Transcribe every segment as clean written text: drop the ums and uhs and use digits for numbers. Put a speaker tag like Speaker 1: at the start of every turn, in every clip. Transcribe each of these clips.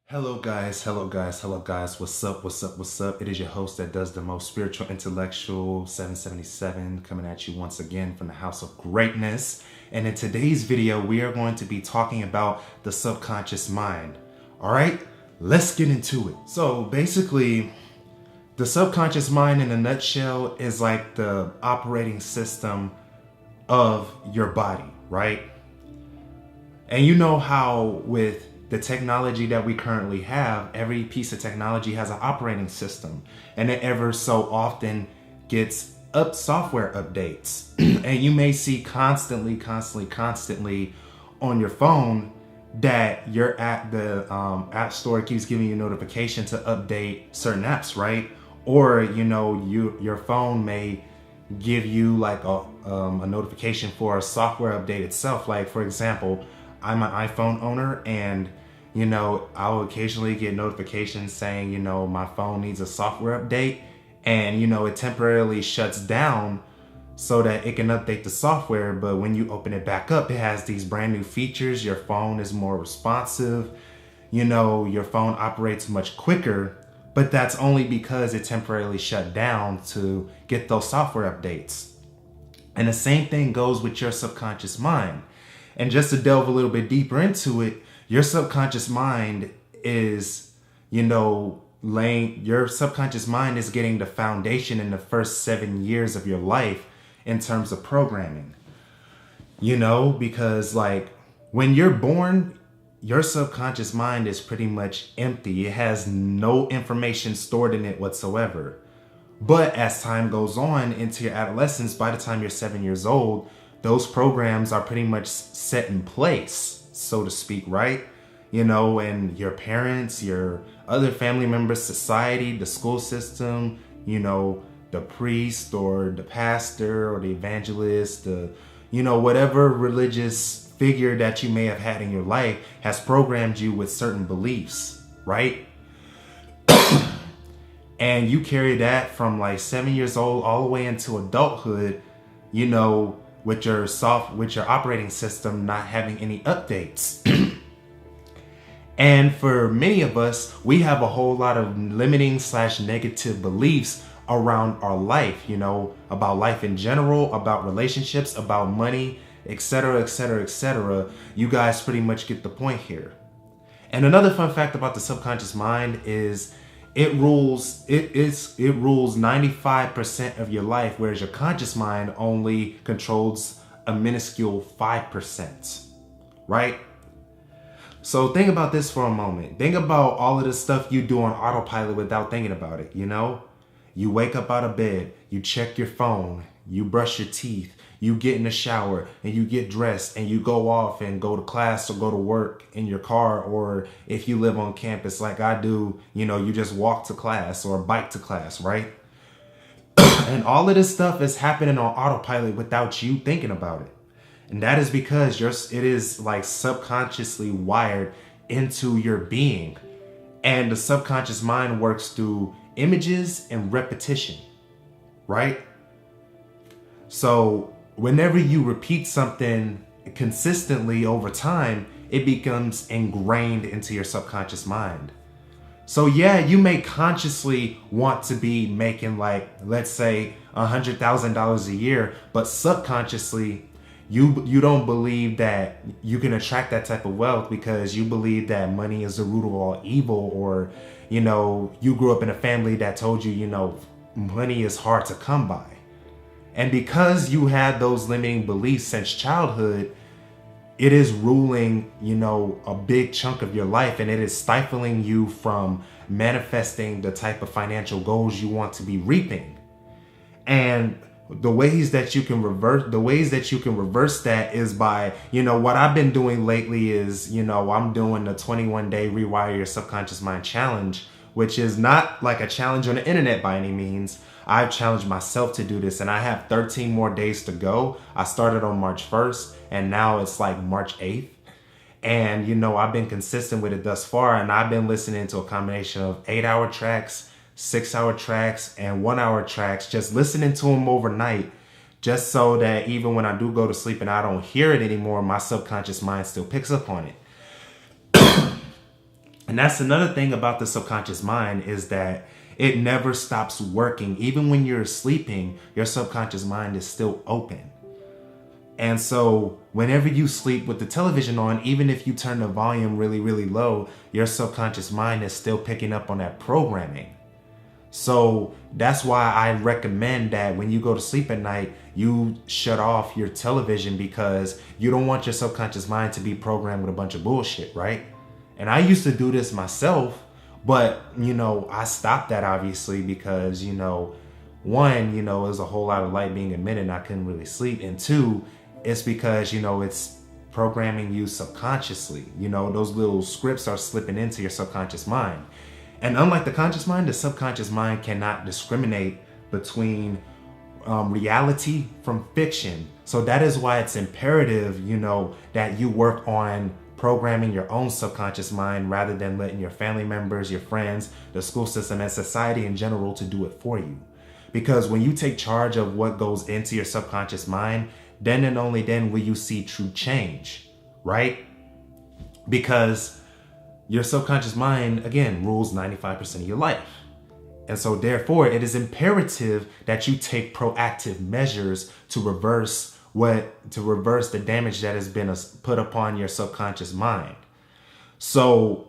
Speaker 1: Hello guys, hello guys, hello guys. What's up, what's up, what's up? It is your host that does the most spiritual intellectual 777 coming at you once again from the house of greatness. And in today's video, we are going to be talking about the subconscious mind. All right, let's get into it. So basically, the subconscious mind in a nutshell is like the operating system of your body, right? And you know how with the technology that we currently have, every piece of technology has an operating system, and it ever so often gets software updates. And you may see constantly on your phone that you're at the app store keeps giving you notification to update certain apps, right? Or your phone may give you like a notification for a software update itself. Like for example, I'm an iPhone owner, and I'll occasionally get notifications saying my phone needs a software update, and it temporarily shuts down so that it can update the software. But when you open it back up, it has these brand new features. Your phone is more responsive, your phone operates much quicker, but that's only because it temporarily shut down to get those software updates. And the same thing goes with your subconscious mind. And just to delve a little bit deeper into it, your subconscious mind is, your subconscious mind is getting the foundation in the first 7 years of your life in terms of programming. Because like when you're born, your subconscious mind is pretty much empty. It has no information stored in it whatsoever. But as time goes on into your adolescence, by the time you're 7 years old, those programs are pretty much set in place, so to speak, right? And your parents, your other family members, society, the school system, the priest or the pastor or the evangelist, whatever religious figure that you may have had in your life has programmed you with certain beliefs, right? And you carry that from like 7 years old all the way into adulthood, with your operating system not having any updates. And for many of us, we have a whole lot of limiting / negative beliefs around our life, about life in general, about relationships, about money, etc., etc., etc. You guys pretty much get the point here. And another fun fact about the subconscious mind is it rules 95% of your life, whereas your conscious mind only controls a minuscule 5%, right? So think about this for a moment. Think about all of the stuff you do on autopilot without thinking about it, You wake up out of bed, you check your phone, you brush your teeth, you get in the shower, and you get dressed, and you go off and go to class or go to work in your car, or if you live on campus like I do, you just walk to class or bike to class, right? And all of this stuff is happening on autopilot without you thinking about it. And that is because it is like subconsciously wired into your being. And the subconscious mind works through images and repetition, right? So whenever you repeat something consistently over time, it becomes ingrained into your subconscious mind. So yeah, you may consciously want to be making like, let's say $100,000 a year, but subconsciously you don't believe that you can attract that type of wealth because you believe that money is the root of all evil, or you grew up in a family that told you money is hard to come by. And because you had those limiting beliefs since childhood, it is ruling a big chunk of your life, and it is stifling you from manifesting the type of financial goals you want to be reaping. And the ways that you can reverse that is by, what I've been doing lately is, I'm doing the 21-day Rewire Your Subconscious Mind challenge, which is not like a challenge on the internet by any means. I've challenged myself to do this, and I have 13 more days to go. I started on March 1st, and now it's like March 8th. And, I've been consistent with it thus far, and I've been listening to a combination of 8-hour tracks, 6-hour tracks, and 1-hour tracks, just listening to them overnight, just so that even when I do go to sleep and I don't hear it anymore, my subconscious mind still picks up on it. And that's another thing about the subconscious mind, is that it never stops working. Even when you're sleeping, your subconscious mind is still open. And so whenever you sleep with the television on, even if you turn the volume really, really low, your subconscious mind is still picking up on that programming. So that's why I recommend that when you go to sleep at night, you shut off your television, because you don't want your subconscious mind to be programmed with a bunch of bullshit, right? And I used to do this myself, but, I stopped that obviously because, one, it was a whole lot of light being emitted and I couldn't really sleep. And two, it's because, it's programming you subconsciously. Those little scripts are slipping into your subconscious mind. And unlike the conscious mind, the subconscious mind cannot discriminate between reality from fiction. So that is why it's imperative, that you work on programming your own subconscious mind rather than letting your family members, your friends, the school system, and society in general to do it for you. Because when you take charge of what goes into your subconscious mind, then and only then will you see true change, right? Because your subconscious mind, again, rules 95% of your life. And so therefore, it is imperative that you take proactive measures to reverse the damage that has been put upon your subconscious mind. So,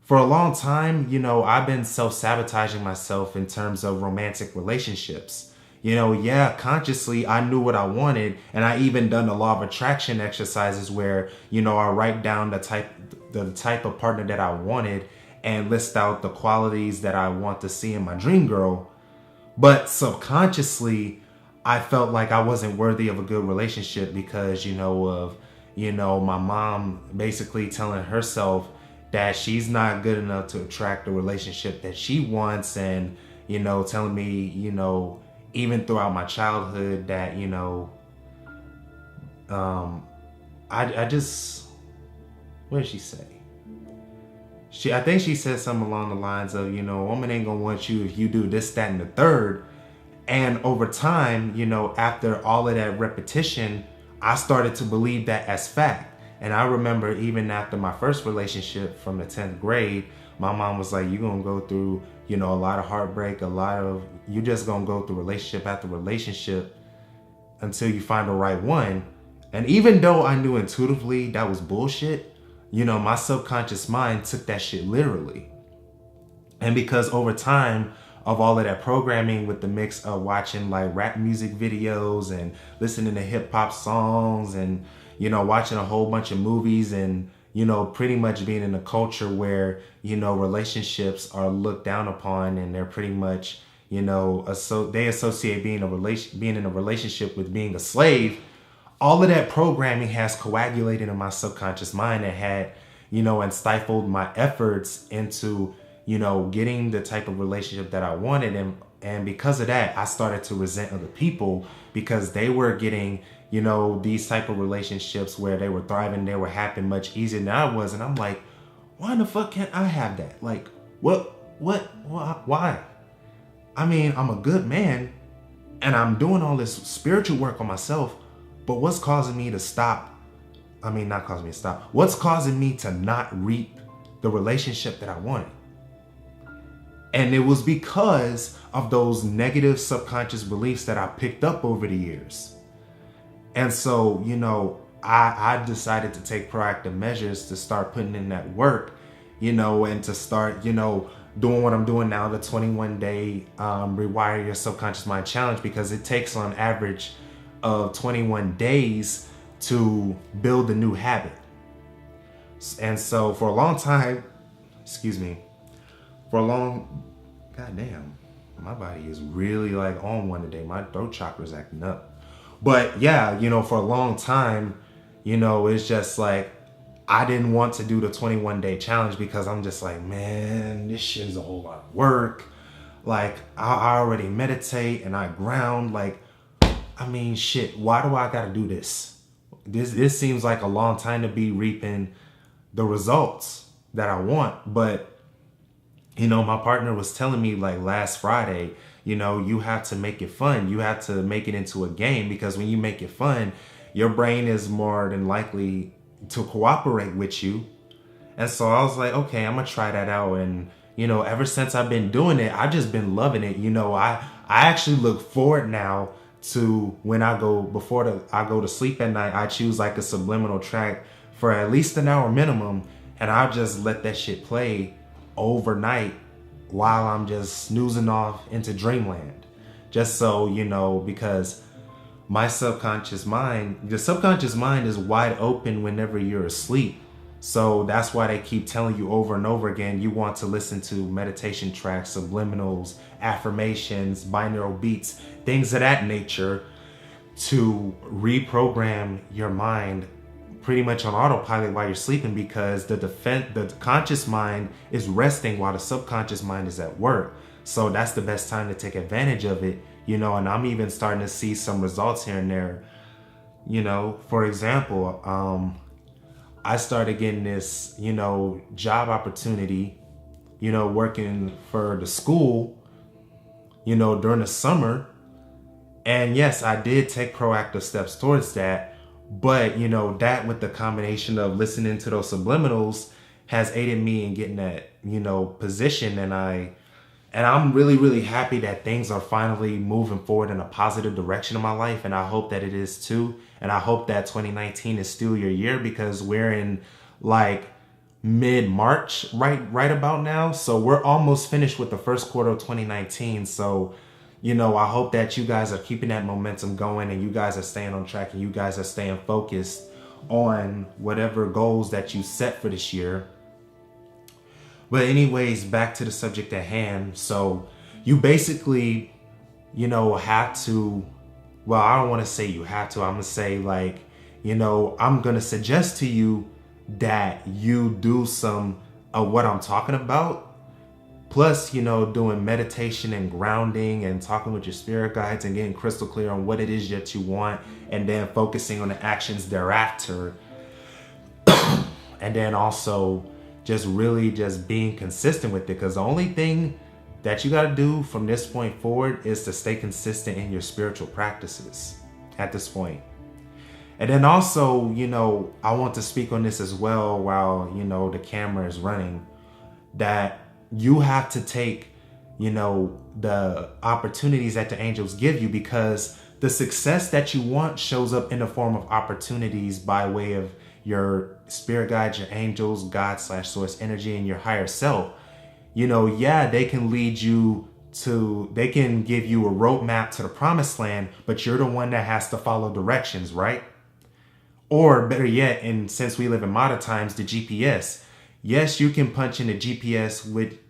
Speaker 1: for a long time, I've been self-sabotaging myself in terms of romantic relationships. Consciously I knew what I wanted, and I even done the law of attraction exercises where, I write down the type of partner that I wanted and list out the qualities that I want to see in my dream girl. But subconsciously, I felt like I wasn't worthy of a good relationship because, of my mom basically telling herself that she's not good enough to attract the relationship that she wants, and, telling me, even throughout my childhood that, I just, what did she say? I think she said something along the lines of, a woman ain't gonna want you if you do this, that, and the third. And over time, after all of that repetition, I started to believe that as fact. And I remember even after my first relationship from the 10th grade, my mom was like, you're gonna go through, a lot of heartbreak, you just gonna go through relationship after relationship until you find the right one. And even though I knew intuitively that was bullshit, my subconscious mind took that shit literally. And because over time of all of that programming with the mix of watching like rap music videos and listening to hip hop songs and, watching a whole bunch of movies and, pretty much being in a culture where, relationships are looked down upon, and they're pretty much, they associate being in a relationship with being a slave. All of that programming has coagulated in my subconscious mind and had, and stifled my efforts into, getting the type of relationship that I wanted. And because of that, I started to resent other people because they were getting, these type of relationships where they were thriving, they were happy much easier than I was. And I'm like, why the fuck can't I have that? Like, why? I mean, I'm a good man and I'm doing all this spiritual work on myself, but what's causing me to stop? I mean, not causing me to stop. What's causing me to not reap the relationship that I wanted? And it was because of those negative subconscious beliefs that I picked up over the years. And so, I decided to take proactive measures to start putting in that work, and to start, doing what I'm doing now, the 21-day rewire your subconscious mind challenge, because it takes on average of 21 days to build a new habit. And so for a long time, goddamn, my body is really like on one today. My throat chakra is acting up. But yeah, for a long time, it's just like, I didn't want to do the 21-day challenge because I'm just like, man, this shit is a whole lot of work. Like, I already meditate and I ground. Like, I mean, shit, why do I gotta do this? This seems like a long time to be reaping the results that I want. But, my partner was telling me like last Friday, you have to make it fun. You have to make it into a game, because when you make it fun, your brain is more than likely to cooperate with you. And so I was like, okay, I'm gonna try that out. And ever since I've been doing it, I've just been loving it. I actually look forward now to when I go I go to sleep at night. I choose like a subliminal track for at least an hour minimum, and I'll just let that shit play overnight while I'm just snoozing off into dreamland. Just so because the subconscious mind is wide open whenever you're asleep. So that's why they keep telling you over and over again, you want to listen to meditation tracks, subliminals, affirmations, binaural beats, things of that nature, to reprogram your mind pretty much on autopilot while you're sleeping, because the conscious mind is resting while the subconscious mind is at work. So that's the best time to take advantage of it, and I'm even starting to see some results here and there. For example, I started getting this, job opportunity, working for the school, during the summer. And yes, I did take proactive steps towards that. But, that with the combination of listening to those subliminals has aided me in getting that, position. And I'm really, really happy that things are finally moving forward in a positive direction in my life. And I hope that it is too. And I hope that 2019 is still your year, because we're in like mid-March right about now. So we're almost finished with the first quarter of 2019. So, I hope that you guys are keeping that momentum going, and you guys are staying on track, and you guys are staying focused on whatever goals that you set for this year. But anyways, back to the subject at hand. So you basically, have to, well, I don't want to say you have to. I'm going to say I'm going to suggest to you that you do some of what I'm talking about. Plus, doing meditation and grounding and talking with your spirit guides and getting crystal clear on what it is that you want, and then focusing on the actions thereafter. And then also just really just being consistent with it, because the only thing that you got to do from this point forward is to stay consistent in your spiritual practices at this point. And then also, I want to speak on this as well while, the camera is running, that you have to take, the opportunities that the angels give you, because the success that you want shows up in the form of opportunities by way of your spirit guides, your angels, God/source energy, and your higher self. They can lead you they can give you a roadmap to the promised land, but you're the one that has to follow directions, right? Or better yet, and since we live in modern times, the GPS. Yes, you can punch in the GPS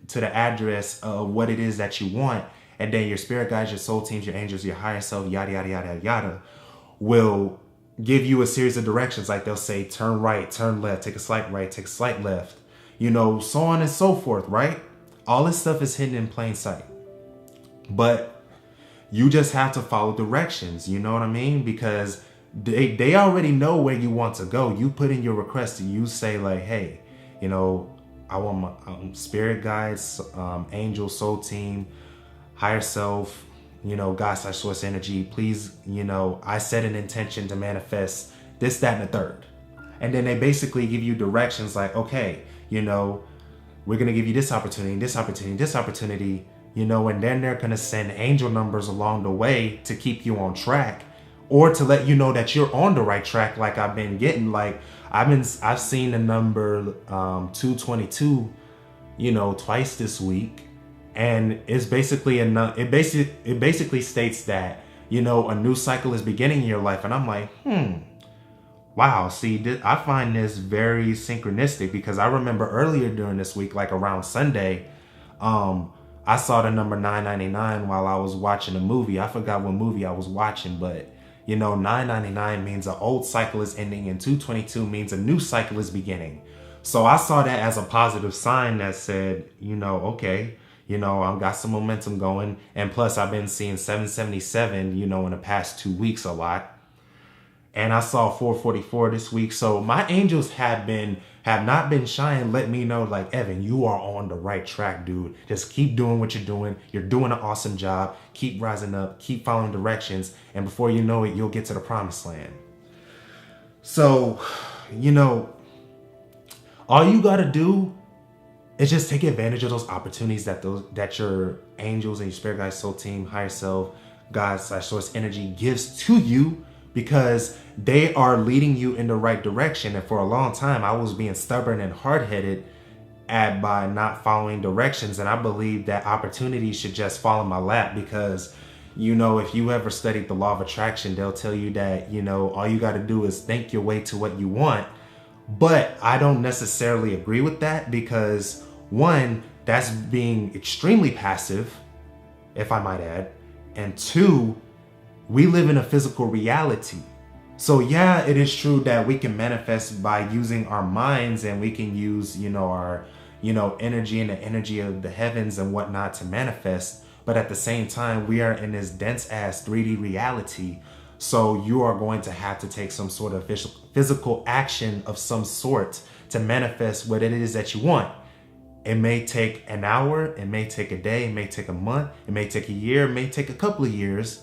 Speaker 1: to the address of what it is that you want, and then your spirit guides, your soul teams, your angels, your higher self, yada, yada, yada, yada, will give you a series of directions. Like they'll say, turn right, turn left, take a slight right, take a slight left, so on and so forth, right? All this stuff is hidden in plain sight. But you just have to follow directions, you know what I mean? Because they already know where you want to go. You put in your request and you say like, hey, I want my spirit guides, angel, soul team, higher self, God/source energy. Please, I set an intention to manifest this, that, and the third. And then they basically give you directions like, okay, we're going to give you this opportunity, this opportunity, this opportunity, and then they're going to send angel numbers along the way to keep you on track, or to let you know that you're on the right track. Like I've been getting, I've seen the number 222, twice this week, and it's basically it basically states that a new cycle is beginning in your life, and I'm like, wow. See, I find this very synchronistic, because I remember earlier during this week, like around Sunday, I saw the number 999 while I was watching a movie. I forgot what movie I was watching, but 999 means an old cycle is ending, and 222 means a new cycle is beginning. So I saw that as a positive sign that said, okay, I've got some momentum going. And plus I've been seeing 777, in the past 2 weeks a lot. And I saw 444 this week. So my angels have not been shy and let me know, like, Evan, you are on the right track, dude. Just keep doing what you're doing. You're doing an awesome job. Keep rising up, keep following directions. And before you know it, you'll get to the promised land. So, All you got to do is just take advantage of those opportunities that your angels and your spirit guides, soul team, higher self, God/source energy gives to you, because they are leading you in the right direction. And for a long time, I was being stubborn and hard-headed by not following directions. And I believe that opportunities should just fall in my lap, because, you know, if you ever studied the law of attraction, they'll tell you that, you know, all you got to do is think your way to what you want. But I don't necessarily agree with that, because one, that's being extremely passive, if I might add. And two, we live in a physical reality. So yeah, it is true that we can manifest by using our minds, and we can use, you know, our, you know, energy and the energy of the heavens and whatnot to manifest. But at the same time, we are in this dense ass 3D reality. So you are going to have to take some sort of physical action of some sort to manifest what it is that you want. It may take an hour, it may take a day, it may take a month, it may take a year, it may take a couple of years.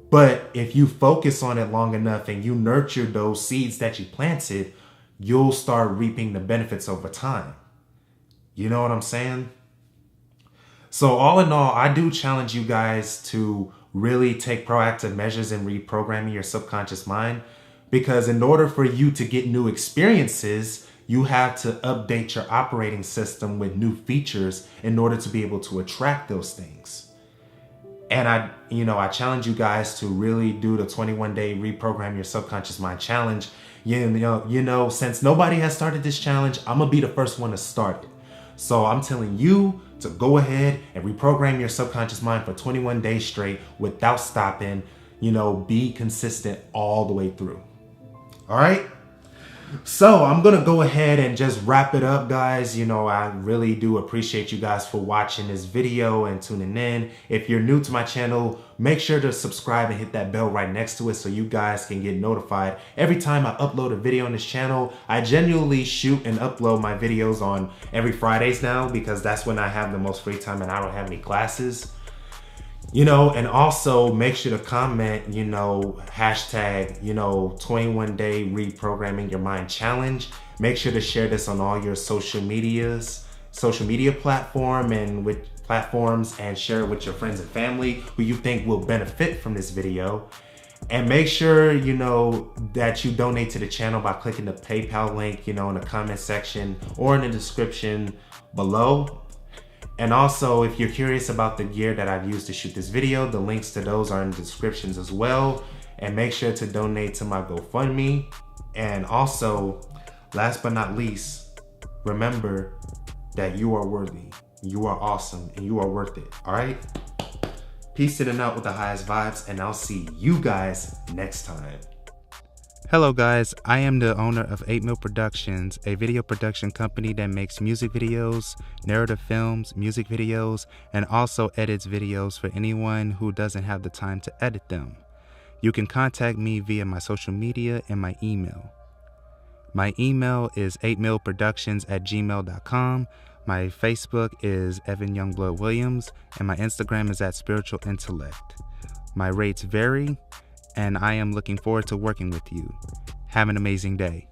Speaker 1: But if you focus on it long enough and you nurture those seeds that you planted, you'll start reaping the benefits over time. You know what I'm saying? So all in all, I do challenge you guys to really take proactive measures in reprogramming your subconscious mind, because in order for you to get new experiences, you have to update your operating system with new features in order to be able to attract those things. And I challenge you guys to really do the 21-day reprogram your subconscious mind challenge. You know, since nobody has started this challenge, I'm gonna be the first one to start it. So I'm telling you to go ahead and reprogram your subconscious mind for 21 days straight without stopping. You know, be consistent all the way through. All right. So I'm going to go ahead and just wrap it up, guys. You know, I really do appreciate you guys for watching this video and tuning in. If you're new to my channel, make sure to subscribe and hit that bell right next to it so you guys can get notified every time I upload a video on this channel. I genuinely shoot and upload my videos on every Fridays now, because that's when I have the most free time and I don't have any classes. You know, and also make sure to comment, you know, hashtag, you know, 21-day reprogramming your mind challenge. Make sure to share this on all your social media platforms, and share it with your friends and family who you think will benefit from this video. And make sure, you know, that you donate to the channel by clicking the PayPal link, you know, in the comment section or in the description below. And also, if you're curious about the gear that I've used to shoot this video, the links to those are in the descriptions as well. And make sure to donate to my GoFundMe. And also, last but not least, remember that you are worthy, you are awesome, and you are worth it. All right? Peace to the nut with the highest vibes, and I'll see you guys next time.
Speaker 2: Hello guys, I am the owner of 8 Mil Productions, a video production company that makes music videos, narrative films, music videos, and also edits videos for anyone who doesn't have the time to edit them. You can contact me via my social media and my email. My email is 8milproductions@gmail.com. My Facebook is Evan Youngblood Williams, and my Instagram is @Spiritual Intellect. My rates vary, and I am looking forward to working with you. Have an amazing day.